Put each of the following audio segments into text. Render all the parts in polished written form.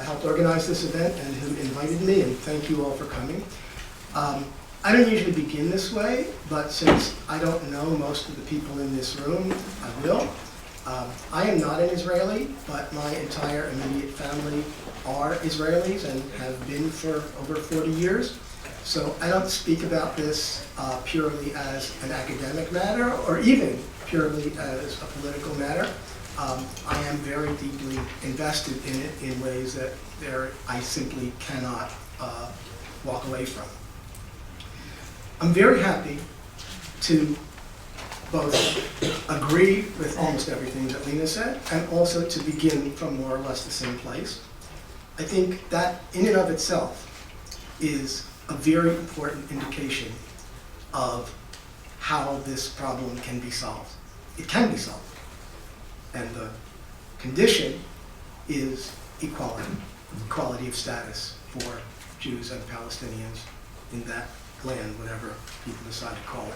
helped organize this event and who invited me, and thank you all for coming. I don't usually begin this way, but since I don't know most of the people in this room, I will. I am not an Israeli, but my entire immediate family are Israelis and have been for over 40 years. So I don't speak about this purely as an academic matter or even purely as a political matter. I am very deeply invested in it in ways that I simply cannot walk away from. I'm very happy to both agree with almost everything that Lena said and also to begin from more or less the same place. I think that in and of itself is a very important indication of how this problem can be solved. It can be solved. And the condition is equality of status for Jews and Palestinians in that land, whatever people decide to call it.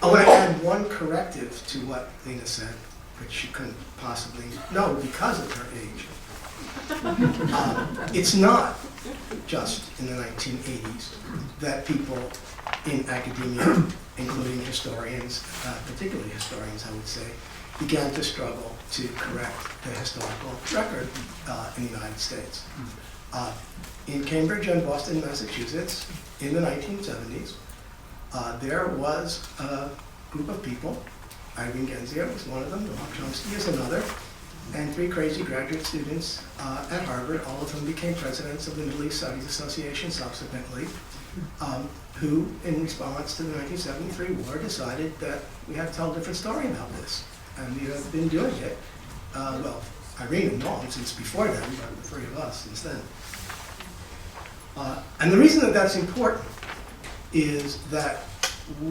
I want to add one corrective to what Lena said, which she couldn't possibly know because of her age. It's not just in the 1980s that people in academia, including historians, particularly historians, I would say, began to struggle to correct the historical record in the United States. In Cambridge and Boston, Massachusetts, in the 1970s, there was a group of people. Irene Genzia was one of them, Noam Chomsky is another, and 3 crazy graduate students at Harvard, all of whom became presidents of the Middle East Studies Association subsequently, who, in response to the 1973 war, decided that we had to tell a different story about this. And we have been doing it, well, Irene and Noam since before then, but the 3 of us since then. And the reason that that's important is that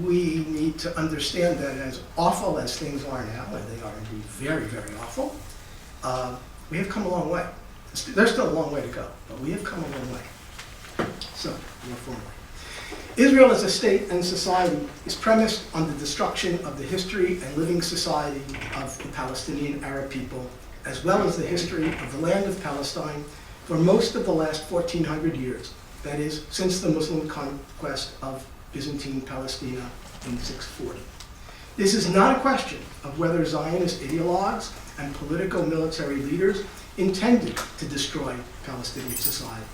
we need to understand that as awful as things are now, and they are indeed very, very awful, we have come a long way. There's still a long way to go, but we have come a long way. So, more formally. Israel as a state and society is premised on the destruction of the history and living society of the Palestinian Arab people, as well as the history of the land of Palestine for most of the last 1,400 years, that is, since the Muslim conquest of Byzantine Palestina in 640. This is not a question of whether Zionist ideologues and political military leaders intended to destroy Palestinian society.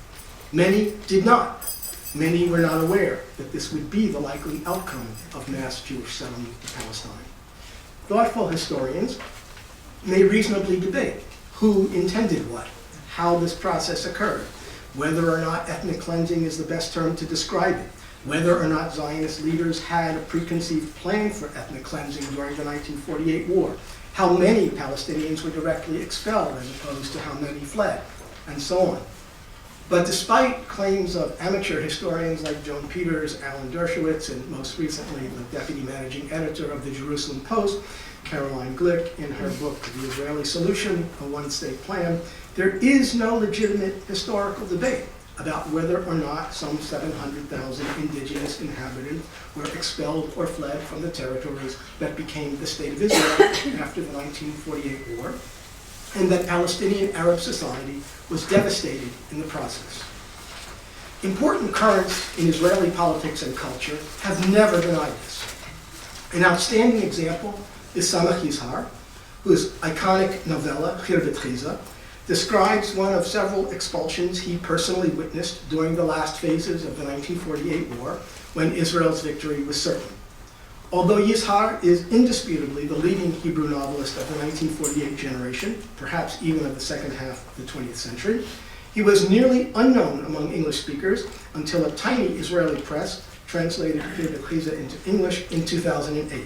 Many did not. Many were not aware that this would be the likely outcome of mass Jewish settlement in Palestine. Thoughtful historians may reasonably debate who intended what, how this process occurred, whether or not ethnic cleansing is the best term to describe it, whether or not Zionist leaders had a preconceived plan for ethnic cleansing during the 1948 war, how many Palestinians were directly expelled as opposed to how many fled, and so on. But despite claims of amateur historians like Joan Peters, Alan Dershowitz, and most recently the deputy managing editor of the Jerusalem Post, Caroline Glick, in her book, The Israeli Solution, A One-State Plan, there is no legitimate historical debate about whether or not some 700,000 indigenous inhabitants were expelled or fled from the territories that became the State of Israel after the 1948 war, and that Palestinian Arab society was devastated in the process. Important currents in Israeli politics and culture have never denied this. An outstanding example is Samach Yizhar, whose iconic novella, Chir V'Tchiza, describes one of several expulsions he personally witnessed during the last phases of the 1948 war, when Israel's victory was certain. Although Yizhar is indisputably the leading Hebrew novelist of the 1948 generation, perhaps even of the second half of the 20th century, he was nearly unknown among English speakers until a tiny Israeli press translated Chir V'Tchiza into English in 2008.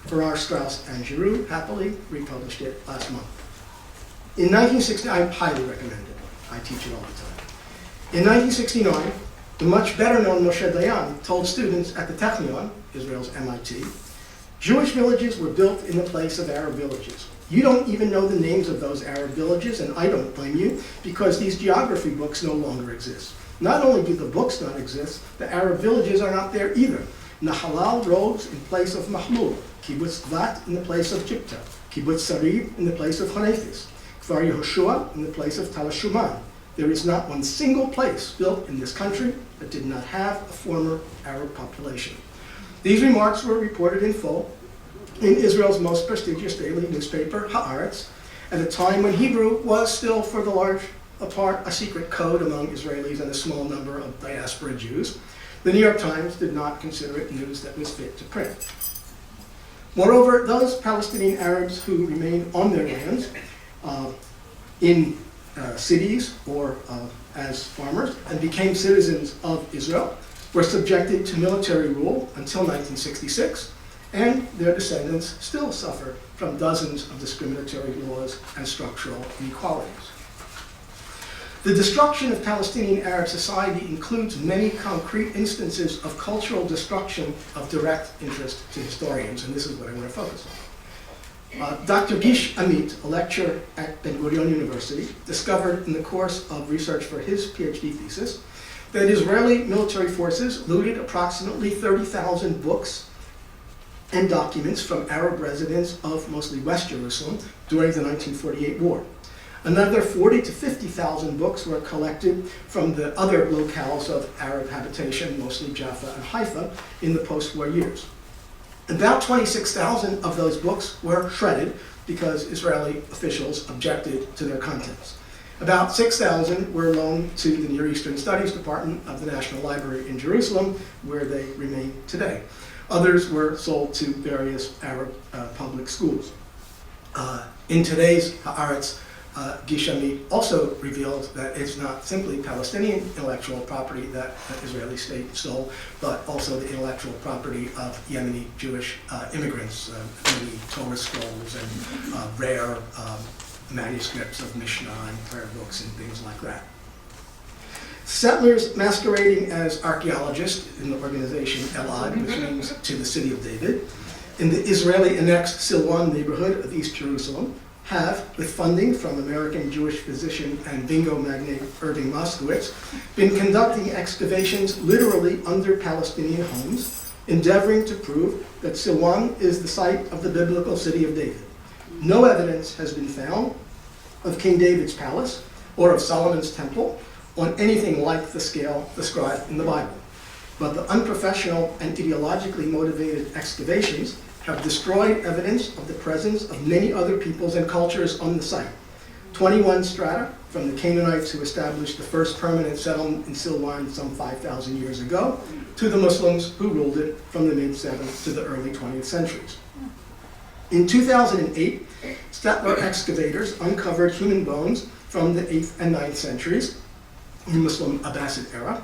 Farrar, Straus, and Giroux happily republished it last month. In 1960, I highly recommend it. I teach it all the time. In 1969, the much better known Moshe Dayan told students at the Technion, Israel's MIT, Jewish villages were built in the place of Arab villages. You don't even know the names of those Arab villages, and I don't blame you, because these geography books no longer exist. Not only do the books not exist, the Arab villages are not there either. Nahalal rose in place of Mahmud, Kibbutz Gvat in the place of Jipta, Kibbutz Sarib in the place of Hanefis, Kfar Kfar Yehoshua in the place of Tal Shuman. There is not one single place built in this country that did not have a former Arab population. These remarks were reported in full in Israel's most prestigious daily newspaper, Haaretz, at a time when Hebrew was still, for the large part, a secret code among Israelis and a small number of diaspora Jews. The New York Times did not consider it news that was fit to print. Moreover, those Palestinian Arabs who remained on their lands in cities or as farmers and became citizens of Israel were subjected to military rule until 1966, and their descendants still suffer from dozens of discriminatory laws and structural inequalities. The destruction of Palestinian Arab society includes many concrete instances of cultural destruction of direct interest to historians, and this is what I want to focus on. Dr. Gish Amit, a lecturer at Ben-Gurion University, discovered in the course of research for his PhD thesis that Israeli military forces looted approximately 30,000 books and documents from Arab residents of mostly West Jerusalem during the 1948 war. Another 40 to 50,000 books were collected from the other locales of Arab habitation, mostly Jaffa and Haifa, in the post-war years. About 26,000 of those books were shredded because Israeli officials objected to their contents. About 6,000 were loaned to the Near Eastern Studies Department of the National Library in Jerusalem, where they remain today. Others were sold to various Arab public schools. In today's Haaretz, Gish Amit also revealed that it's not simply Palestinian intellectual property that the Israeli state stole, but also the intellectual property of Yemeni Jewish immigrants, many Torah scrolls and rare manuscripts of Mishnah and prayer books and things like that. Settlers masquerading as archaeologists in the organization Elad, which means to the city of David, in the Israeli-annexed Silwan neighborhood of East Jerusalem, have, with funding from American Jewish physician and bingo magnate Irving Moskowitz, been conducting excavations literally under Palestinian homes, endeavoring to prove that Silwan is the site of the biblical city of David. No evidence has been found of King David's palace or of Solomon's temple on anything like the scale described in the Bible. But the unprofessional and ideologically motivated excavations have destroyed evidence of the presence of many other peoples and cultures on the site. 21 strata from the Canaanites who established the first permanent settlement in Silwan some 5,000 years ago, to the Muslims who ruled it from the mid-7th to the early 20th centuries. In 2008, Stettler excavators uncovered human bones from the 8th and 9th centuries in the Muslim Abbasid era.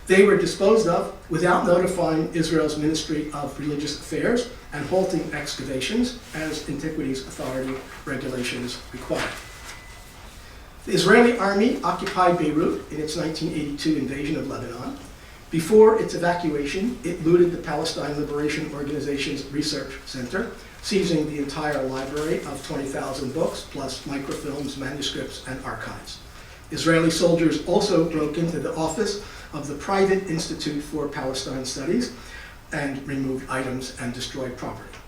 They were disposed of without notifying Israel's Ministry of Religious Affairs and halting excavations as Antiquities Authority regulations require. The Israeli army occupied Beirut in its 1982 invasion of Lebanon. Before its evacuation, it looted the Palestine Liberation Organization's research center, seizing the entire library of 20,000 books, plus microfilms, manuscripts, and archives. Israeli soldiers also broke into the office of the Private Institute for Palestine Studies and removed items and destroyed property.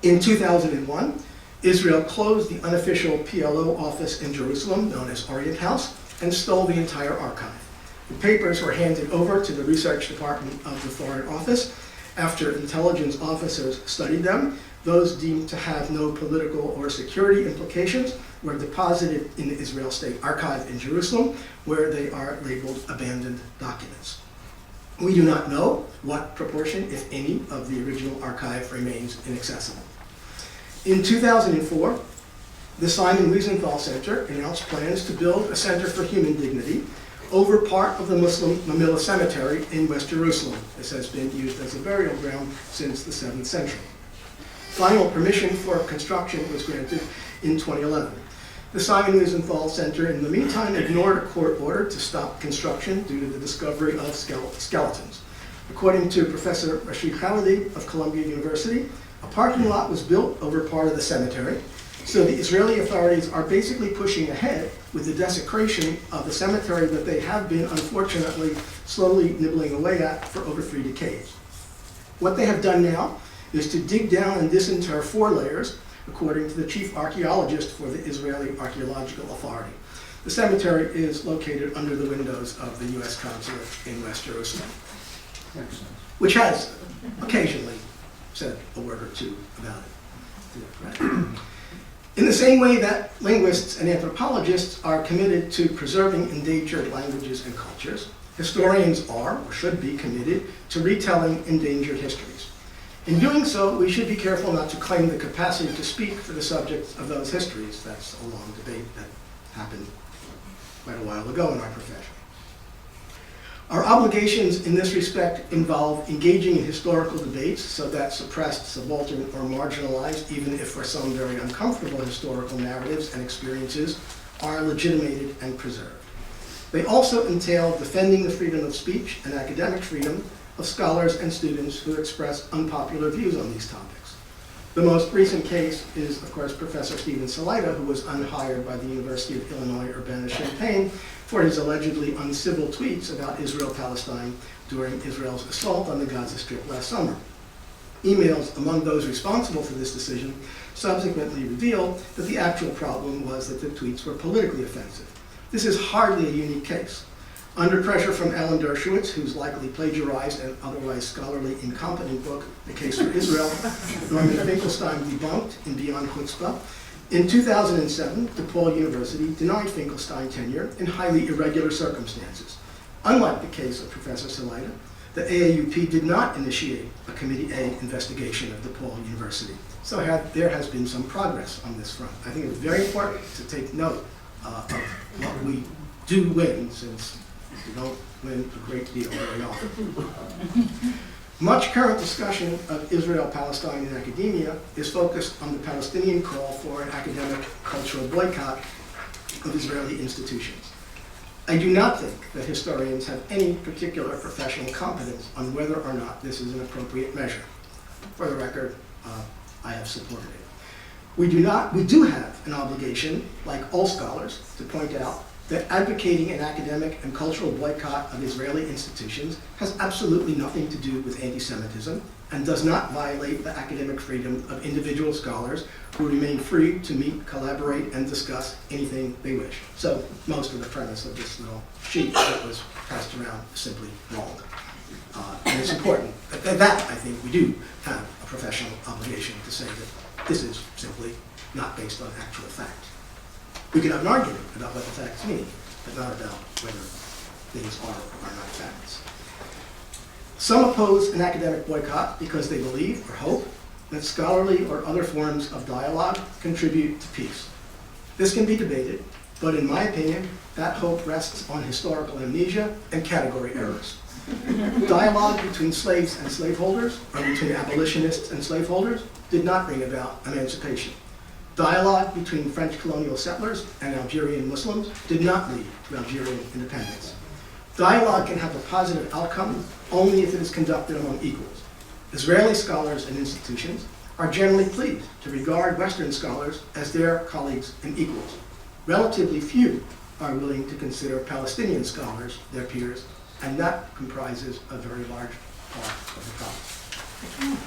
In 2001, Israel closed the unofficial PLO office in Jerusalem, known as Orient House, and stole the entire archive. The papers were handed over to the research department of the Foreign Office. After intelligence officers studied them, those deemed to have no political or security implications were deposited in the Israel State Archive in Jerusalem, where they are labeled abandoned documents. We do not know what proportion, if any, of the original archive remains inaccessible. In 2004, the Simon Wiesenthal Center announced plans to build a center for human dignity over part of the Muslim Mamilla Cemetery in West Jerusalem. This has been used as a burial ground since the 7th century. Final permission for construction was granted in 2011. The Simon Wiesenthal Center, in the meantime, ignored a court order to stop construction due to the discovery of skeletons. According to Professor Rashid Khalidi of Columbia University, a parking lot was built over part of the cemetery, so the Israeli authorities are basically pushing ahead with the desecration of the cemetery that they have been, unfortunately, slowly nibbling away at for over 3 decades. What they have done now is to dig down and disinter 4 layers according to the chief archaeologist for the Israeli Archaeological Authority. The cemetery is located under the windows of the U.S. Consulate in West Jerusalem, which has occasionally said a word or two about it. In the same way that linguists and anthropologists are committed to preserving endangered languages and cultures, historians are, or should be, committed to retelling endangered histories. In doing so, we should be careful not to claim the capacity to speak for the subjects of those histories. That's a long debate that happened quite a while ago in our profession. Our obligations in this respect involve engaging in historical debates so that suppressed, subaltern, or marginalized, even if for some very uncomfortable historical narratives and experiences, are legitimated and preserved. They also entail defending the freedom of speech and academic freedom of scholars and students who express unpopular views on these topics. The most recent case is, of course, Professor Stephen Salaita, who was unhired by the University of Illinois Urbana-Champaign for his allegedly uncivil tweets about Israel-Palestine during Israel's assault on the Gaza Strip last summer. Emails among those responsible for this decision subsequently revealed that the actual problem was that the tweets were politically offensive. This is hardly a unique case. Under pressure from Alan Dershowitz, whose likely plagiarized and otherwise scholarly incompetent book, The Case for Israel, Norman Finkelstein debunked in Beyond Chutzpah, in 2007, DePaul University denied Finkelstein tenure in highly irregular circumstances. Unlike the case of Professor Salaita, the AAUP did not initiate a Committee A investigation of DePaul University. So there has been some progress on this front. I think it's very important to take note of what we do win, since we don't win a great deal very often. Much current discussion of Israel-Palestine in academia is focused on the Palestinian call for an academic cultural boycott of Israeli institutions. I do not think that historians have any particular professional competence on whether or not this is an appropriate measure. For the record, I have supported it. We do have an obligation, like all scholars, to point out that advocating an academic and cultural boycott of Israeli institutions has absolutely nothing to do with anti-Semitism and does not violate the academic freedom of individual scholars who remain free to meet, collaborate, and discuss anything they wish. So most of the premise of this little sheet that was passed around is simply wrong. And it's important that I think we do have a professional obligation to say that this is simply not based on actual fact. We can have an argument about what the facts mean, but not about whether things are or are not facts. Some oppose an academic boycott because they believe or hope that scholarly or other forms of dialogue contribute to peace. This can be debated, but in my opinion, that hope rests on historical amnesia and category errors. Dialogue between slaves and slaveholders, or between abolitionists and slaveholders, did not bring about emancipation. Dialogue between French colonial settlers and Algerian Muslims did not lead to Algerian independence. Dialogue can have a positive outcome only if it is conducted among equals. Israeli scholars and institutions are generally pleased to regard Western scholars as their colleagues and equals. Relatively few are willing to consider Palestinian scholars their peers, and that comprises a very large part of the problem.